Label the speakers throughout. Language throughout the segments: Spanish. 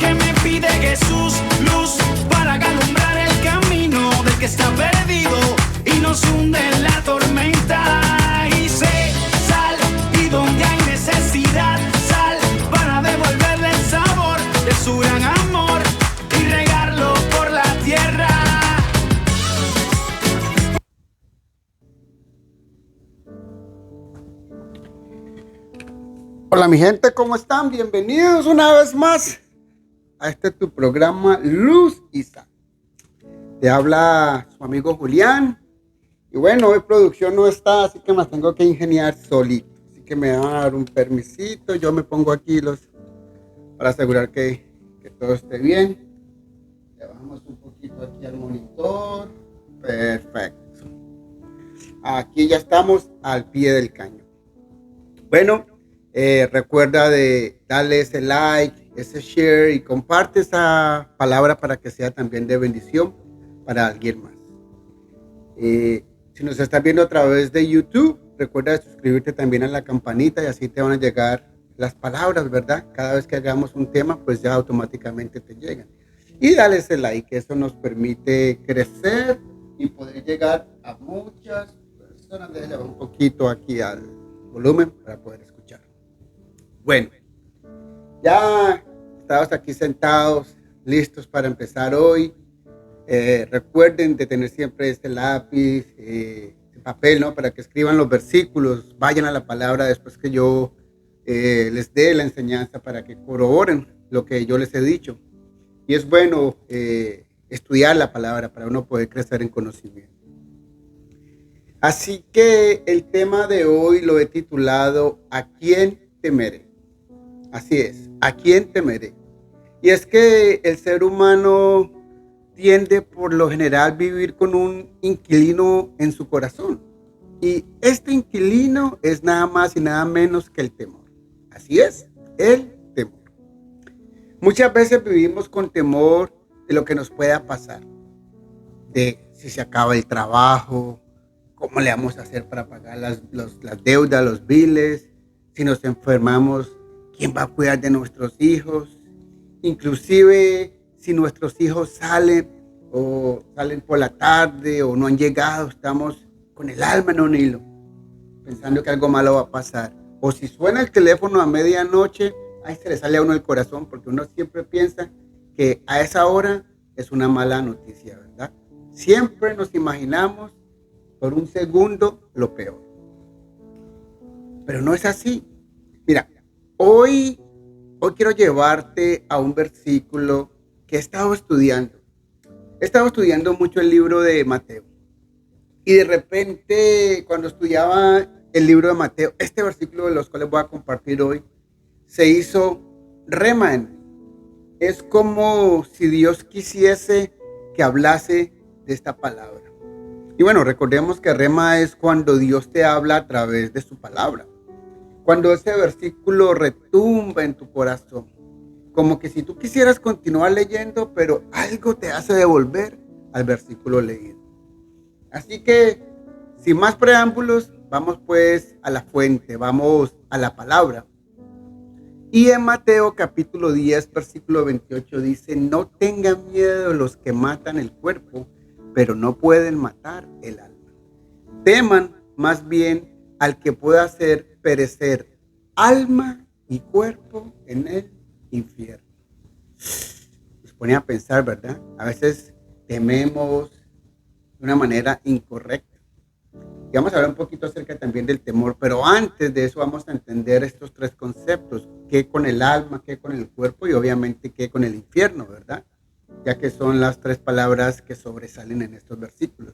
Speaker 1: que me pide Jesús, luz para alumbrar el camino del que está perdido y nos hunde en la tormenta. Y sé, sal, y donde hay necesidad, sal para devolverle el sabor de su gran amor y regarlo por la tierra.
Speaker 2: Hola mi gente, ¿cómo están? Bienvenidos una vez más a este tu programa Luz y Sal. Te habla su amigo Julián. Y bueno, hoy producción no está, así que me tengo que ingeniar solito. Así que me van a dar un permisito. Yo me pongo aquí para asegurar que todo esté bien. Le bajamos un poquito aquí al monitor. Perfecto. Aquí ya estamos al pie del cañón. Bueno, recuerda de darle ese like, ese share y comparte esa palabra para que sea también de bendición para alguien más. Si nos estás viendo a través de YouTube, recuerda suscribirte también a la campanita y así te van a llegar las palabras, ¿verdad? Cada vez que hagamos un tema, pues ya automáticamente te llegan. Y dale ese like, eso nos permite crecer y poder llegar a muchas personas. Déjale un poquito aquí al volumen para poder escuchar. Bueno, ya estamos aquí sentados, listos para empezar hoy. Recuerden de tener siempre este lápiz, este papel, ¿no? Para que escriban los versículos, vayan a la palabra después que yo les dé la enseñanza para que corroboren lo que yo les he dicho. Y es bueno estudiar la palabra para uno poder crecer en conocimiento. Así que el tema de hoy lo he titulado ¿A quién temeré? Así es, ¿a quién temeré? Y es que el ser humano tiende por lo general vivir con un inquilino en su corazón. Y este inquilino es nada más y nada menos que el temor. Así es, el temor. Muchas veces vivimos con temor de lo que nos pueda pasar. De si se acaba el trabajo, cómo le vamos a hacer para pagar las deudas, los biles, si nos enfermamos, quién va a cuidar de nuestros hijos, inclusive si nuestros hijos salen por la tarde o no han llegado, estamos con el alma en un hilo, pensando que algo malo va a pasar. O si suena el teléfono a medianoche, ahí se le sale a uno el corazón, porque uno siempre piensa que a esa hora es una mala noticia, ¿verdad? Siempre nos imaginamos por un segundo lo peor. Pero no es así. Mira, hoy quiero llevarte a un versículo que he estado estudiando. He estado estudiando mucho el libro de Mateo. Y de repente, cuando estudiaba el libro de Mateo, este versículo de los cuales voy a compartir hoy, se hizo rema en mí. Es como si Dios quisiese que hablase de esta palabra. Y bueno, recordemos que rema es cuando Dios te habla a través de su palabra. Cuando ese versículo retumba en tu corazón, como que si tú quisieras continuar leyendo, pero algo te hace devolver al versículo leído. Así que, sin más preámbulos, vamos pues a la fuente, vamos a la palabra. Y en Mateo capítulo 10, versículo 28 dice, no tengan miedo los que matan el cuerpo, pero no pueden matar el alma. Teman más bien al que pueda hacer perecer alma y cuerpo en el infierno. Nos pone a pensar, ¿verdad? A veces tememos de una manera incorrecta. Y vamos a hablar un poquito acerca también del temor, pero antes de eso vamos a entender estos tres conceptos, qué con el alma, qué con el cuerpo y obviamente qué con el infierno, ¿verdad? Ya que son las tres palabras que sobresalen en estos versículos.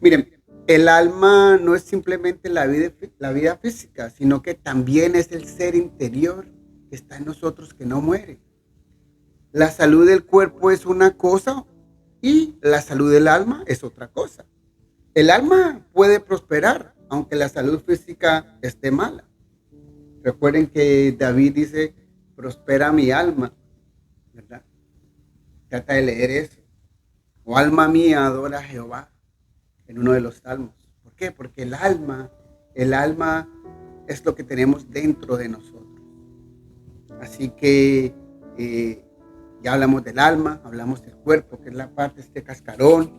Speaker 2: Miren, el alma no es simplemente la vida física, sino que también es el ser interior que está en nosotros que no muere. La salud del cuerpo es una cosa y la salud del alma es otra cosa. El alma puede prosperar, aunque la salud física esté mala. Recuerden que David dice, prospera mi alma, ¿verdad? Trata de leer eso. Oh alma mía, adora a Jehová, en uno de los salmos. ¿Por qué? Porque el alma es lo que tenemos dentro de nosotros. Así que Ya hablamos del alma, hablamos del cuerpo, que es la parte, este cascarón,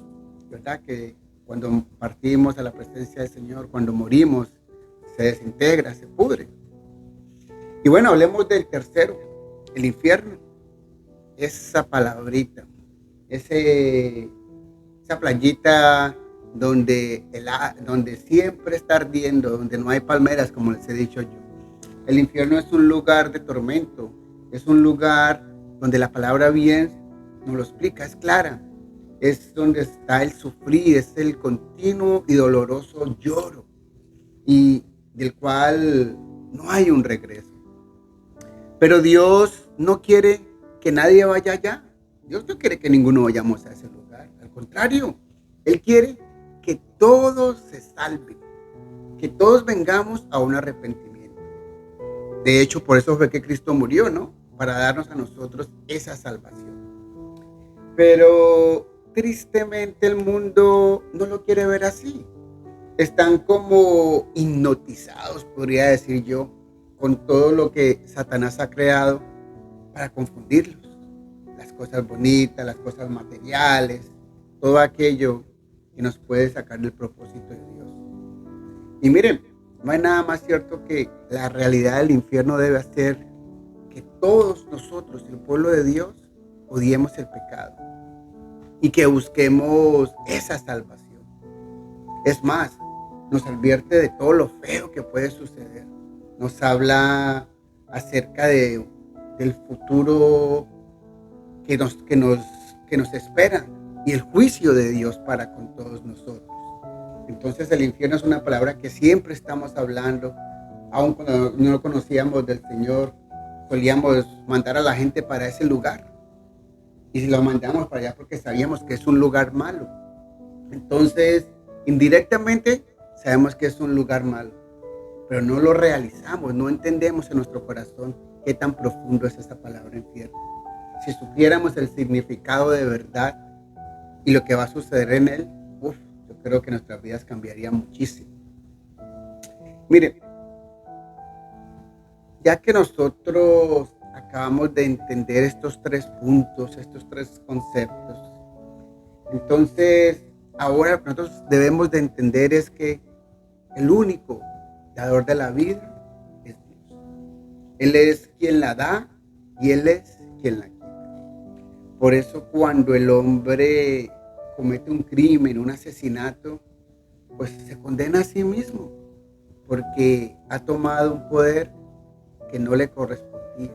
Speaker 2: ¿verdad? Que cuando partimos a la presencia del Señor, cuando morimos, se desintegra, se pudre. Y bueno, hablemos del tercero, el infierno. Esa palabrita, esa playita donde siempre está ardiendo, donde no hay palmeras, como les he dicho yo. El infierno es un lugar de tormento, es un lugar donde la palabra bien nos lo explica, es clara. Es donde está el sufrir, es el continuo y doloroso lloro, y del cual no hay un regreso. Pero Dios no quiere que nadie vaya allá. Dios no quiere que ninguno vayamos a ese lugar. Al contrario, Él quiere que todos se salven, que todos vengamos a un arrepentimiento. De hecho, por eso fue que Cristo murió, ¿no? Para darnos a nosotros esa salvación. Pero tristemente el mundo no lo quiere ver así. Están como hipnotizados, podría decir yo, con todo lo que Satanás ha creado para confundirlos. Las cosas bonitas, las cosas materiales, todo aquello que nos puede sacar del propósito de Dios. Y miren, no hay nada más cierto que la realidad del infierno debe hacer que todos nosotros, el pueblo de Dios, odiemos el pecado y que busquemos esa salvación. Es más, nos advierte de todo lo feo que puede suceder. Nos habla acerca del futuro que nos espera y el juicio de Dios para con todos nosotros. Entonces el infierno es una palabra que siempre estamos hablando, aun cuando no conocíamos del Señor, solíamos mandar a la gente para ese lugar. Y si lo mandamos para allá porque sabíamos que es un lugar malo. Entonces, indirectamente sabemos que es un lugar malo, pero no lo realizamos, no entendemos en nuestro corazón qué tan profundo es esta palabra infierno. Si supiéramos el significado de verdad y lo que va a suceder en él, yo creo que nuestras vidas cambiarían muchísimo. Mire, ya que nosotros acabamos de entender estos 3 puntos, estos 3 conceptos, entonces ahora lo que nosotros debemos de entender es que el único dador de la vida es Dios. Él es quien la da y Él es quien la quita. Por eso cuando el hombre comete un crimen, un asesinato, pues se condena a sí mismo, porque ha tomado un poder que no le correspondía.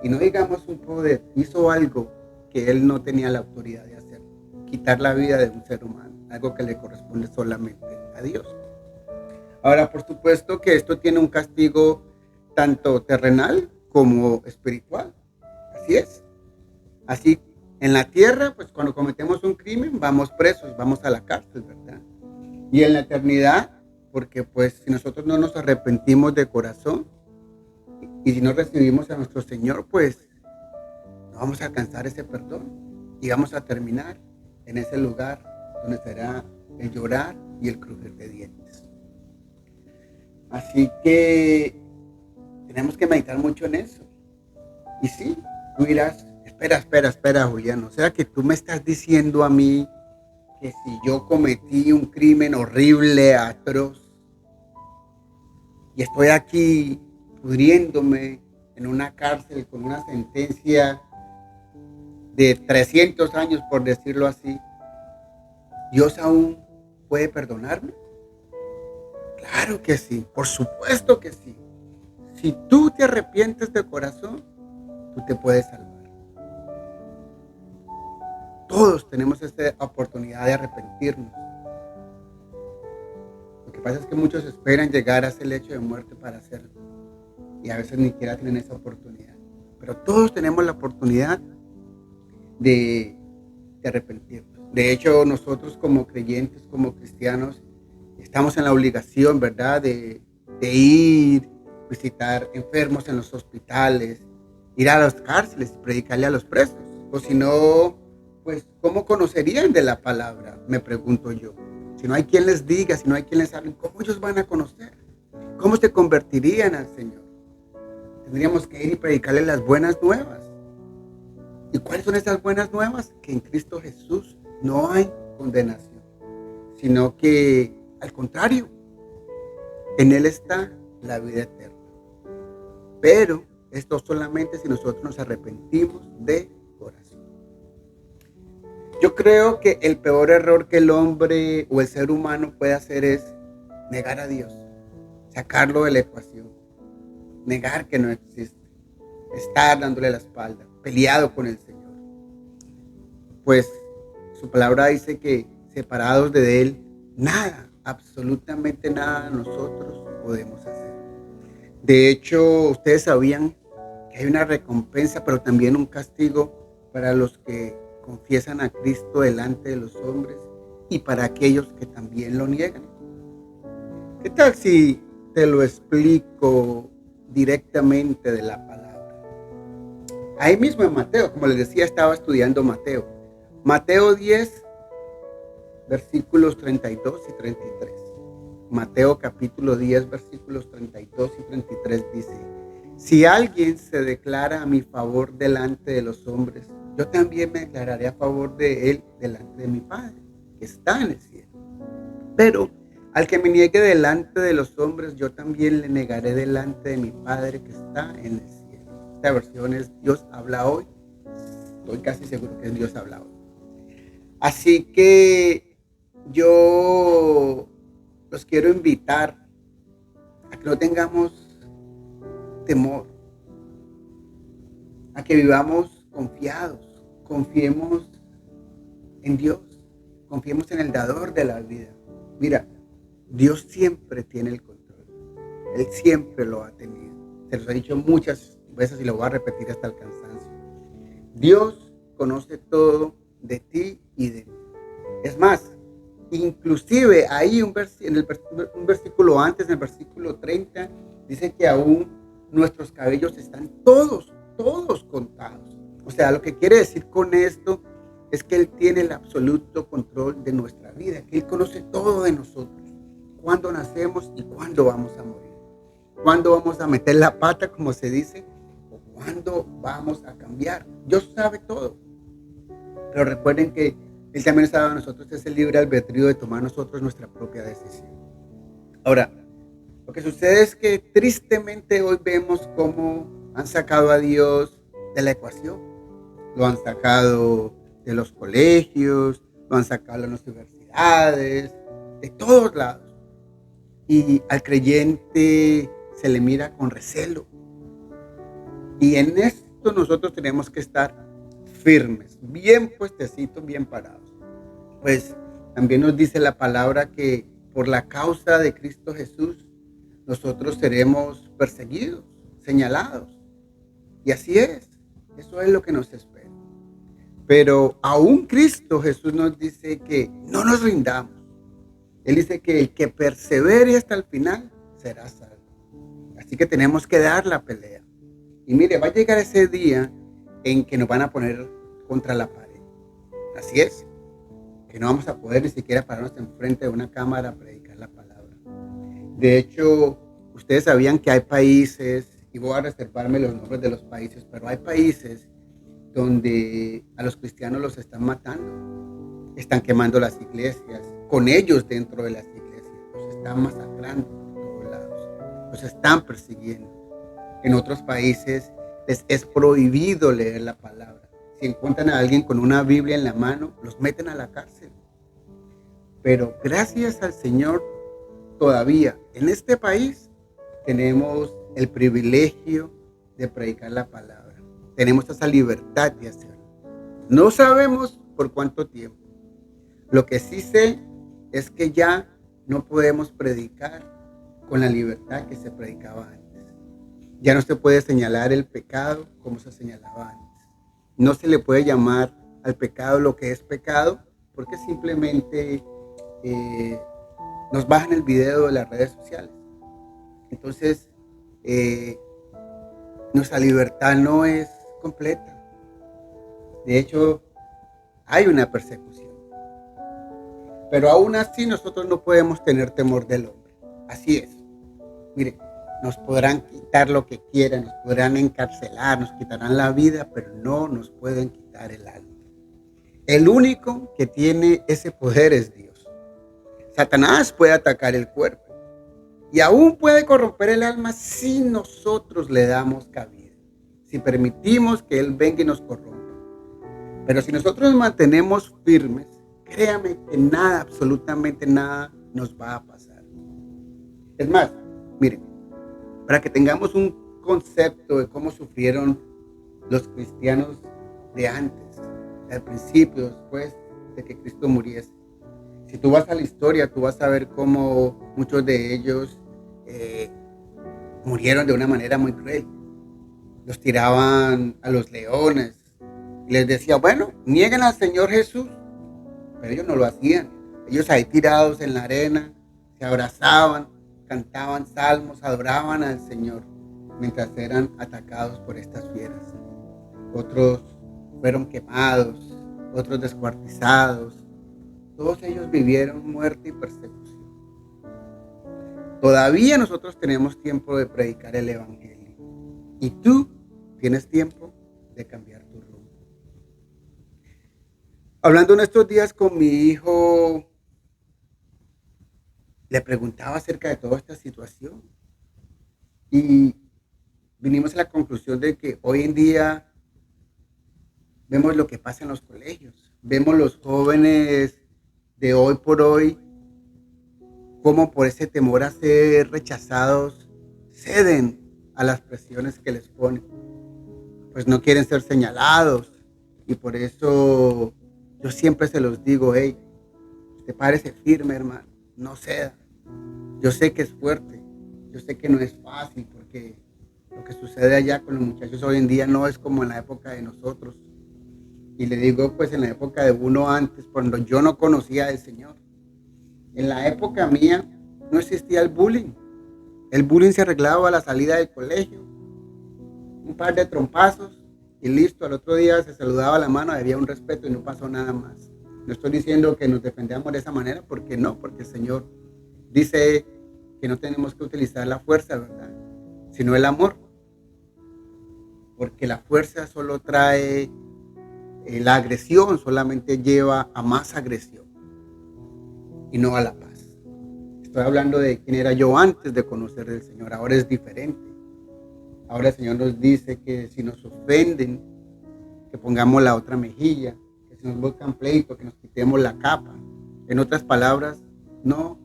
Speaker 2: Y no digamos un poder, hizo algo que él no tenía la autoridad de hacer, quitar la vida de un ser humano, algo que le corresponde solamente a Dios. Ahora, por supuesto que esto tiene un castigo tanto terrenal como espiritual. Así es. Así, en la tierra, pues cuando cometemos un crimen, vamos presos, vamos a la cárcel, ¿verdad? Y en la eternidad, porque pues si nosotros no nos arrepentimos de corazón y si no recibimos a nuestro Señor, pues no vamos a alcanzar ese perdón y vamos a terminar en ese lugar donde será el llorar y el crujir de dientes. Así que tenemos que meditar mucho en eso. Y sí, tú dirás, espera, Julián, o sea que tú me estás diciendo a mí que si yo cometí un crimen horrible, atroz, y estoy aquí pudriéndome en una cárcel con una sentencia de 300 años, por decirlo así, ¿Dios aún puede perdonarme? Claro que sí, por supuesto que sí. Si tú te arrepientes de corazón, tú te puedes salvar. Todos tenemos esta oportunidad de arrepentirnos. Lo que pasa es que muchos esperan llegar a ese lecho de muerte para hacerlo. Y a veces ni siquiera tienen esa oportunidad. Pero todos tenemos la oportunidad de arrepentirnos. De hecho, nosotros como creyentes, como cristianos, estamos en la obligación, ¿verdad? De ir, visitar enfermos en los hospitales, ir a las cárceles, predicarle a los presos. O si no, pues, ¿cómo conocerían de la palabra? Me pregunto yo. Si no hay quien les diga, si no hay quien les hable, ¿cómo ellos van a conocer? ¿Cómo se convertirían al Señor? Tendríamos que ir y predicarles las buenas nuevas. ¿Y cuáles son esas buenas nuevas? Que en Cristo Jesús no hay condenación, sino que al contrario, en Él está la vida eterna. Pero esto solamente si nosotros nos arrepentimos de corazón. Yo creo que el peor error que el hombre o el ser humano puede hacer es negar a Dios, sacarlo de la ecuación, negar que no existe, estar dándole la espalda, peleado con el Señor. Pues su palabra dice que separados de Él, nada, absolutamente nada nosotros podemos hacer. De hecho, ustedes sabían que hay una recompensa, pero también un castigo para los que confiesan a Cristo delante de los hombres y para aquellos que también lo niegan. ¿Qué tal si te lo explico directamente de la palabra? Ahí mismo en Mateo, como les decía, estaba estudiando Mateo. Mateo 10, versículos 32 y 33. Mateo capítulo 10, versículos 32 y 33 dice: si alguien se declara a mi favor delante de los hombres, yo también me declararé a favor de él delante de mi Padre, que está en el cielo. Pero al que me niegue delante de los hombres, yo también le negaré delante de mi Padre, que está en el cielo. Esta versión es Dios habla hoy. Estoy casi seguro que es Dios habla hoy. Así que yo los quiero invitar a que no tengamos temor, a que vivamos confiados, confiemos en Dios, confiemos en el dador de la vida. Mira, Dios siempre tiene el control, Él siempre lo ha tenido. Se los he dicho muchas veces y lo voy a repetir hasta el cansancio. Dios conoce todo de ti y de mí. Es más, inclusive ahí un versículo antes, en el versículo 30, dice que aún nuestros cabellos están todos contados. O sea, lo que quiere decir con esto es que Él tiene el absoluto control de nuestra vida, que Él conoce todo de nosotros, cuándo nacemos y cuándo vamos a morir, cuándo vamos a meter la pata, como se dice, o cuándo vamos a cambiar. Dios sabe todo. Pero recuerden que Él también sabe a nosotros ese libre albedrío de tomar nosotros nuestra propia decisión. Ahora, lo que sucede es que tristemente hoy vemos cómo han sacado a Dios de la ecuación. Lo han sacado de los colegios, lo han sacado de las universidades, de todos lados. Y al creyente se le mira con recelo. Y en esto nosotros tenemos que estar firmes, bien puestecitos, bien parados. Pues también nos dice la palabra que por la causa de Cristo Jesús nosotros seremos perseguidos, señalados. Y así es, eso es lo que nos espera. Pero aún Cristo Jesús nos dice que no nos rindamos. Él dice que el que persevere hasta el final será salvo. Así que tenemos que dar la pelea. Y mire, va a llegar ese día en que nos van a poner contra la pared. Así es, que no vamos a poder ni siquiera pararnos enfrente de una cámara a predicar la palabra. De hecho, ustedes sabían que hay países, y voy a reservarme los nombres de los países, pero hay países donde a los cristianos los están matando, están quemando las iglesias, con ellos dentro de las iglesias, los están masacrando por todos lados, los están persiguiendo. En otros países les es prohibido leer la palabra. Si encuentran a alguien con una Biblia en la mano, los meten a la cárcel. Pero gracias al Señor, todavía en este país tenemos el privilegio de predicar la palabra. Tenemos esa libertad de hacerlo. No sabemos por cuánto tiempo. Lo que sí sé es que ya no podemos predicar con la libertad que se predicaba antes. Ya no se puede señalar el pecado como se señalaba antes. No se le puede llamar al pecado lo que es pecado, porque simplemente nos bajan el video de las redes sociales. Entonces, nuestra libertad no es completa. De hecho, hay una persecución. Pero aún así nosotros no podemos tener temor del hombre. Así es. Mire, Nos podrán quitar lo que quieran, nos podrán encarcelar, nos quitarán la vida, pero no nos pueden quitar el alma. El único que tiene ese poder es Dios. Satanás puede atacar el cuerpo y aún puede corromper el alma si nosotros le damos cabida, si permitimos que Él venga y nos corrompa. Pero si nosotros nos mantenemos firmes, créame que nada, absolutamente nada nos va a pasar. Es más, miren, para que tengamos un concepto de cómo sufrieron los cristianos de antes, al principio, después de que Cristo muriese. Si tú vas a la historia, tú vas a ver cómo muchos de ellos murieron de una manera muy cruel. Los tiraban a los leones y les decía, bueno, nieguen al Señor Jesús, pero ellos no lo hacían. Ellos ahí tirados en la arena, se abrazaban, cantaban salmos, adoraban al Señor mientras eran atacados por estas fieras. Otros fueron quemados, otros descuartizados. Todos ellos vivieron muerte y persecución. Todavía nosotros tenemos tiempo de predicar el Evangelio. Y tú tienes tiempo de cambiar tu rumbo. Hablando en estos días con mi hijo, le preguntaba acerca de toda esta situación. Y vinimos a la conclusión de que hoy en día vemos lo que pasa en los colegios. Vemos los jóvenes de hoy por hoy, cómo por ese temor a ser rechazados, ceden a las presiones que les ponen. Pues no quieren ser señalados. Y por eso yo siempre se los digo, hey, usted párese firme, hermano, no ceda. Yo sé que es fuerte, yo sé que no es fácil, porque lo que sucede allá con los muchachos hoy en día no es como en la época de nosotros. Y le digo, pues en la época de uno antes, cuando yo no conocía al Señor. En la época mía no existía el bullying. El bullying se arreglaba a la salida del colegio. Un par de trompazos y listo. Al otro día se saludaba la mano, había un respeto y no pasó nada más. No estoy diciendo que nos defendamos de esa manera, porque no, porque el Señor dice que no tenemos que utilizar la fuerza, ¿verdad? Sino el amor. Porque la fuerza solo trae... la agresión solamente lleva a más agresión y no a la paz. Estoy hablando de quién era yo antes de conocer al Señor. Ahora es diferente. Ahora el Señor nos dice que si nos ofenden, que pongamos la otra mejilla, que si nos buscan pleito, que nos quitemos la capa. En otras palabras, no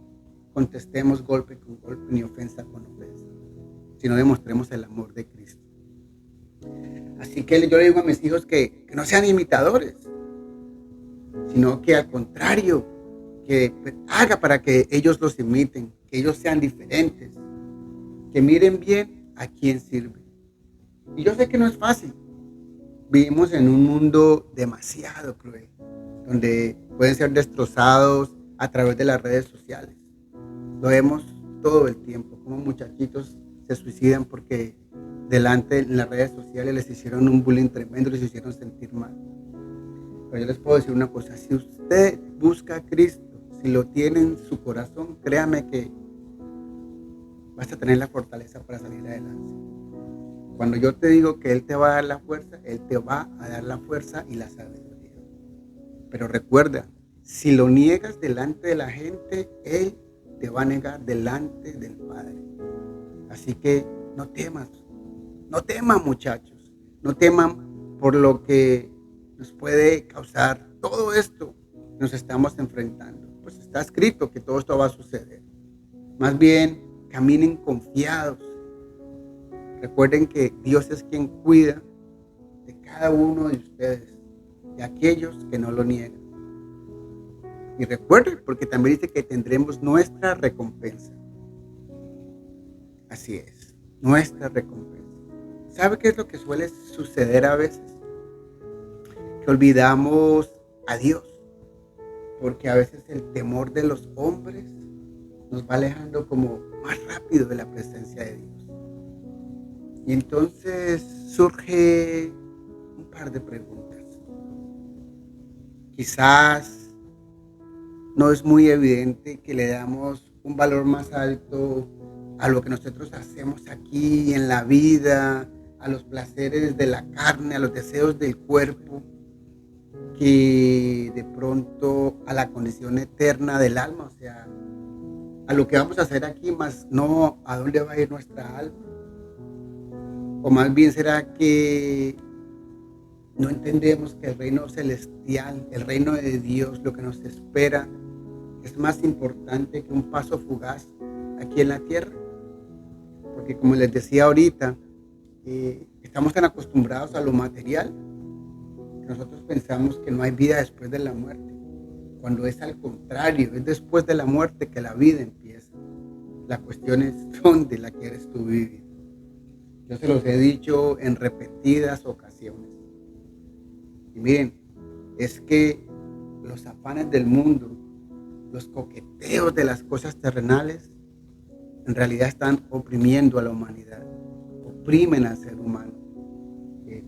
Speaker 2: contestemos golpe con golpe ni ofensa con ofensa, sino demostremos el amor de Cristo. Así que yo le digo a mis hijos que no sean imitadores, sino que al contrario, que haga para que ellos los imiten, que ellos sean diferentes, que miren bien a quién sirven. Y yo sé que no es fácil. Vivimos en un mundo demasiado cruel, donde pueden ser destrozados a través de las redes sociales. Lo vemos todo el tiempo, como muchachitos se suicidan porque delante en las redes sociales les hicieron un bullying tremendo, les hicieron sentir mal. Pero yo les puedo decir una cosa, si usted busca a Cristo, si lo tiene en su corazón, créame que vas a tener la fortaleza para salir adelante. Cuando yo te digo que Él te va a dar la fuerza, Él te va a dar la fuerza y la sabiduría. Pero recuerda, si lo niegas delante de la gente, Él te va a negar delante del Padre. Así que no temas. No teman, muchachos, no teman por lo que nos puede causar todo esto que nos estamos enfrentando. Pues está escrito que todo esto va a suceder. Más bien, caminen confiados. Recuerden que Dios es quien cuida de cada uno de ustedes, de aquellos que no lo niegan. Y recuerden, porque también dice que tendremos nuestra recompensa. Así es, nuestra recompensa. ¿Sabe qué es lo que suele suceder a veces? Que olvidamos a Dios, porque a veces el temor de los hombres nos va alejando como más rápido de la presencia de Dios. Y entonces surge un par de preguntas. Quizás no es muy evidente que le damos un valor más alto a lo que nosotros hacemos aquí en la vida, a los placeres de la carne, a los deseos del cuerpo, que de pronto a la condición eterna del alma, o sea, a lo que vamos a hacer aquí, más no a dónde va a ir nuestra alma. O más bien será que no entendemos que el reino celestial, el reino de Dios, lo que nos espera, es más importante que un paso fugaz aquí en la tierra. Porque como les decía ahorita, estamos tan acostumbrados a lo material que nosotros pensamos que no hay vida después de la muerte, cuando es al contrario, es después de la muerte que la vida empieza. La cuestión es dónde la quieres tú vivir. Yo se los he dicho en repetidas ocasiones. Y miren, es que los afanes del mundo, los coqueteos de las cosas terrenales, en realidad están oprimiendo a la humanidad, oprimen al ser humano,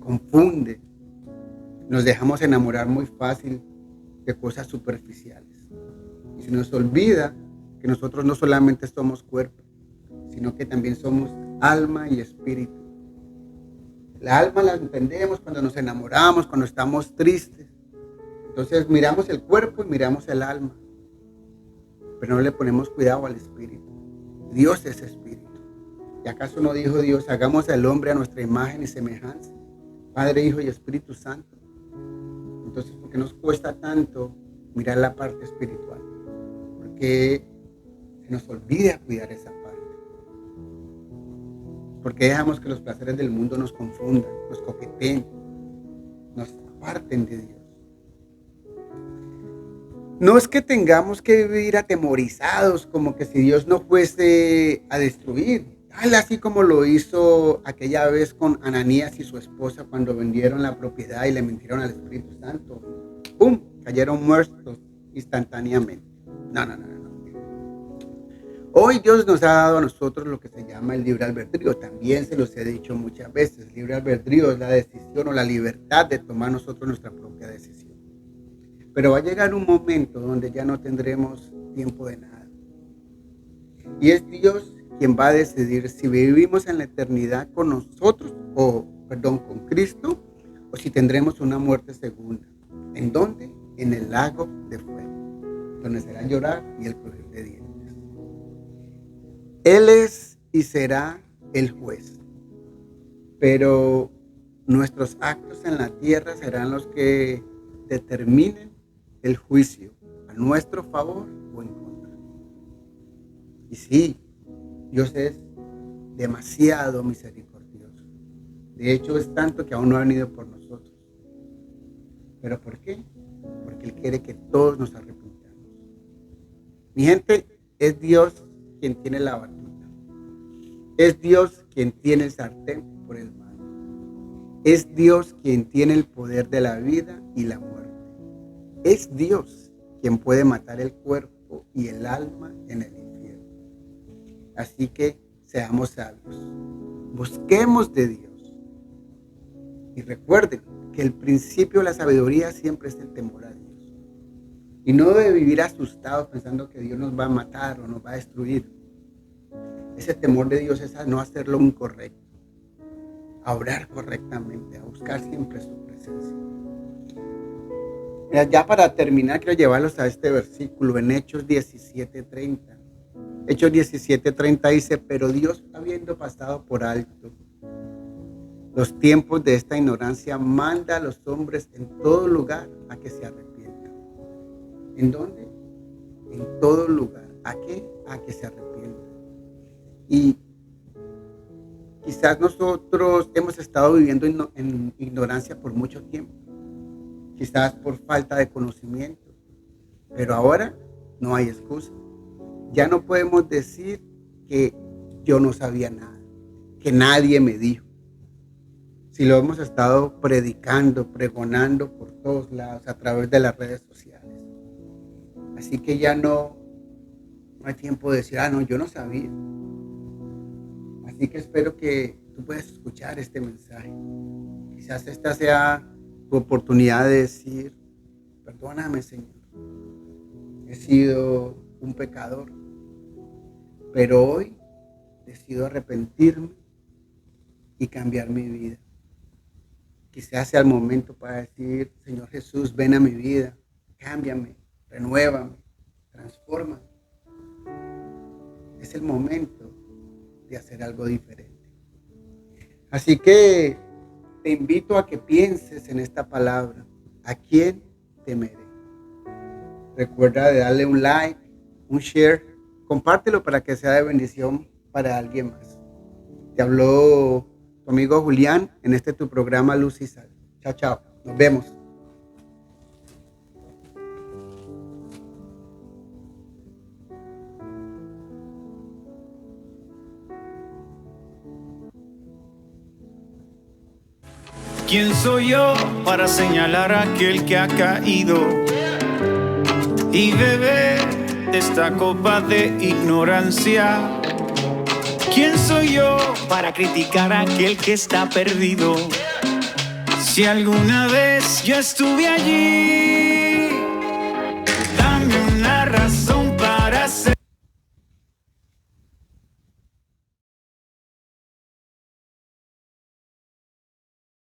Speaker 2: confunden. Nos dejamos enamorar muy fácil de cosas superficiales. Y se nos olvida que nosotros no solamente somos cuerpo, sino que también somos alma y espíritu. La alma la entendemos cuando nos enamoramos, cuando estamos tristes. Entonces miramos el cuerpo y miramos el alma, pero no le ponemos cuidado al espíritu. Dios es espíritu. ¿Y acaso no dijo Dios, hagamos al hombre a nuestra imagen y semejanza? Padre, Hijo y Espíritu Santo. Entonces, ¿por qué nos cuesta tanto mirar la parte espiritual? Porque se nos olvida cuidar esa parte. Porque dejamos que los placeres del mundo nos confundan, nos coqueteen, nos aparten de Dios. No es que tengamos que vivir atemorizados, como que si Dios no fuese a destruir, así como lo hizo aquella vez con Ananías y su esposa cuando vendieron la propiedad y le mintieron al Espíritu Santo. ¡Pum! Cayeron muertos instantáneamente. No. Hoy Dios nos ha dado a nosotros lo que se llama el libre albedrío. También se los he dicho muchas veces. El libre albedrío es la decisión o la libertad de tomar nosotros nuestra propia decisión. Pero va a llegar un momento donde ya no tendremos tiempo de nada. Y es Dios quien va a decidir si vivimos en la eternidad con nosotros, con Cristo, o si tendremos una muerte segunda. ¿En dónde? En el lago de fuego, donde será llorar y el crujir de dientes. Él es y será el juez, pero nuestros actos en la tierra serán los que determinen el juicio a nuestro favor o en contra. Y sí, Dios es demasiado misericordioso. De hecho, es tanto que aún no ha venido por nosotros. ¿Pero por qué? Porque Él quiere que todos nos arrepintamos. Mi gente, es Dios quien tiene la batuta. Es Dios quien tiene el sartén por el mango. Es Dios quien tiene el poder de la vida y la muerte. Es Dios quien puede matar el cuerpo y el alma en el infierno. Así que seamos sabios. Busquemos de Dios. Y recuerden que el principio de la sabiduría siempre es el temor a Dios. Y no debe vivir asustados pensando que Dios nos va a matar o nos va a destruir. Ese temor de Dios es a no hacer lo incorrecto, a orar correctamente, a buscar siempre su presencia. Mira, ya para terminar, quiero llevarlos a este versículo en Hechos 17:30. Hechos 17:30 dice, pero Dios, habiendo pasado por alto los tiempos de esta ignorancia, manda a los hombres en todo lugar a que se arrepientan. ¿En dónde? En todo lugar. ¿A qué? A que se arrepientan. Y quizás nosotros hemos estado viviendo en ignorancia por mucho tiempo, quizás por falta de conocimiento, pero ahora no hay excusa. Ya no podemos decir que yo no sabía nada, que nadie me dijo. Si lo hemos estado predicando, pregonando por todos lados a través de las redes sociales. Así que ya no hay tiempo de decir, no, yo no sabía. Así que espero que tú puedas escuchar este mensaje. Quizás esta sea tu oportunidad de decir, perdóname, Señor. He sido un pecador, pero hoy decido arrepentirme y cambiar mi vida. Quizás sea el momento para decir, Señor Jesús, ven a mi vida, cámbiame, renuévame, transfórmame. Es el momento de hacer algo diferente. Así que te invito a que pienses en esta palabra. ¿A quién temeré? Recuerda de darle un like, un share, compártelo para que sea de bendición para alguien más. Te habló tu amigo Julián en este tu programa Luz y Sal. Chao, chao. Nos vemos.
Speaker 1: ¿Quién soy yo para señalar a aquel que ha caído y beber de esta copa de ignorancia? ¿Quién soy yo para criticar a aquel que está perdido? Si alguna vez yo estuve allí,